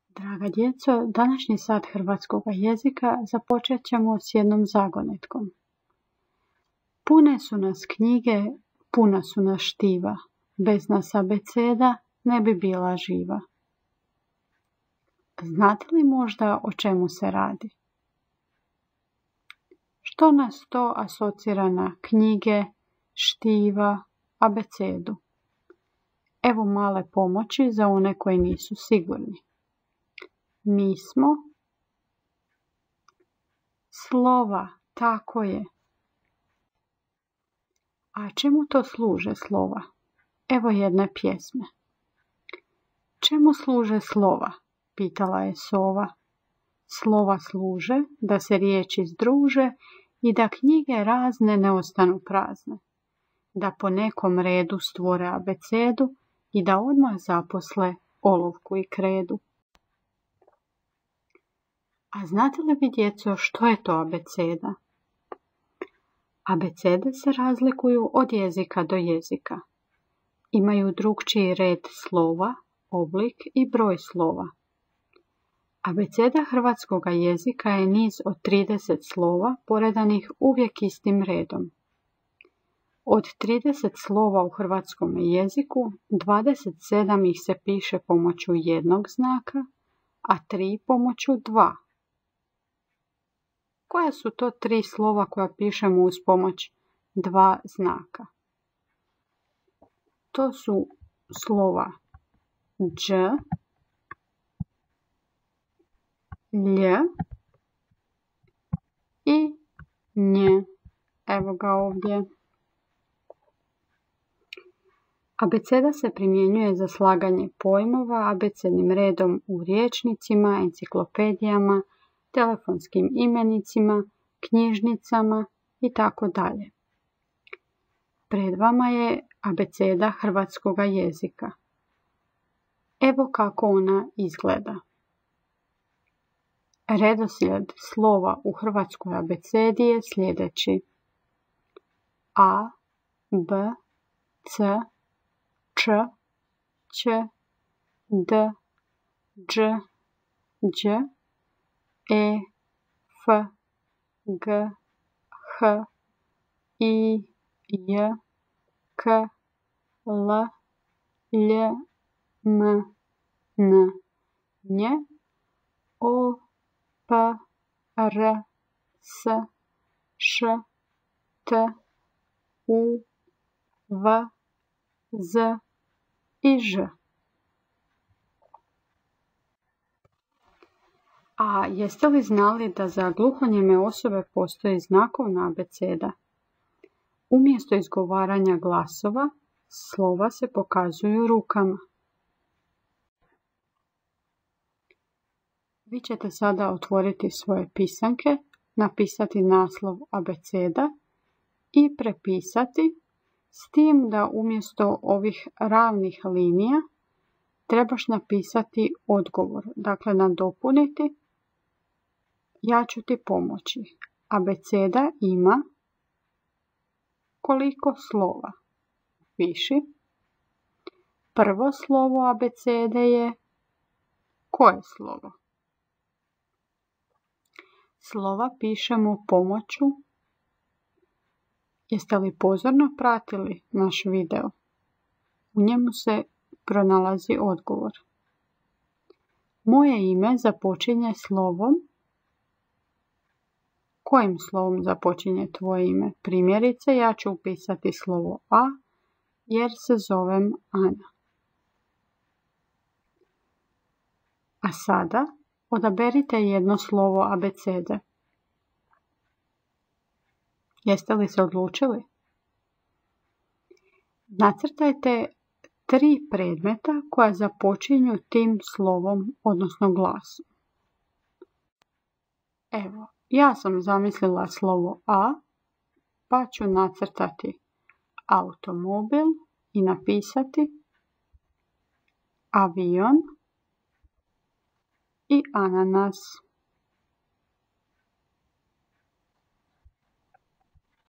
Draga djeco, današnji sat hrvatskog jezika započet ćemo s jednom zagonetkom. Pune su nas knjige, puna su nas štiva, bez nas abeceda ne bi bila živa. Znate li možda o čemu se radi? Što nas to asocira na knjige, štiva, abecedu? Evo male pomoći za one koji nisu sigurni. Mi smo slova, tako je. A čemu to služe slova? Evo jedne pjesme. Čemu služe slova? Pitala je sova. Slova služe da se riječi združe i da knjige razne ne ostanu prazne. Da po nekom redu stvore abecedu i da odmah zaposle olovku i kredu. A znate li vi, djeco, što je to abeceda? Abecede se razlikuju od jezika do jezika. Imaju drukčiji red slova, oblik i broj slova. Abeceda hrvatskog jezika je niz od 30 slova poredanih uvijek istim redom. Od 30 slova u hrvatskom jeziku, 27 ih se piše pomoću jednog znaka, a 3 pomoću 2. Koja su to 3 slova koja pišemo uz pomoć 2 znaka? To su slova dž, lj i nj. Evo ga ovdje. Abeceda se primjenjuje za slaganje pojmova abecednim redom u rječnicima, enciklopedijama, telefonskim imenicima, knjižnicama i tako dalje. Pred vama je abeceda hrvatskog jezika. Evo kako ona izgleda. Redoslijed slova u hrvatskoj abecedi je sljedeći: a, b, c, č, ć, d, dž, đ, e, f, g, h, i, j, k, l, lj, m, n, nj, o, p, r, s, š, t, u, v, z i ž. A jeste li znali da za gluhonijeme osobe postoji znakovna abeceda? Umjesto izgovaranja glasova, slova se pokazuju rukama. Vi ćete sada otvoriti svoje pisanke, napisati naslov abeceda i prepisati, s tim da umjesto ovih ravnih linija trebaš napisati odgovor, dakle nadopuniti. Ja ću ti pomoći. Abeceda ima koliko slova? Piši. Prvo slovo abecede je koje slovo? Slova pišemo pomoću. Jeste li pozorno pratili naš video? U njemu se pronalazi odgovor. Moje ime započinje slovom. Kojim slovom započinje tvoje ime? Primjerice, ja ću upisati slovo A jer se zovem Ana. A sada odaberite jedno slovo abecede. Jeste li se odlučili? Nacrtajte 3 predmeta koja započinju tim slovom, odnosno glasom. Evo, ja sam zamislila slovo A, pa ću nacrtati automobil i napisati avion i ananas.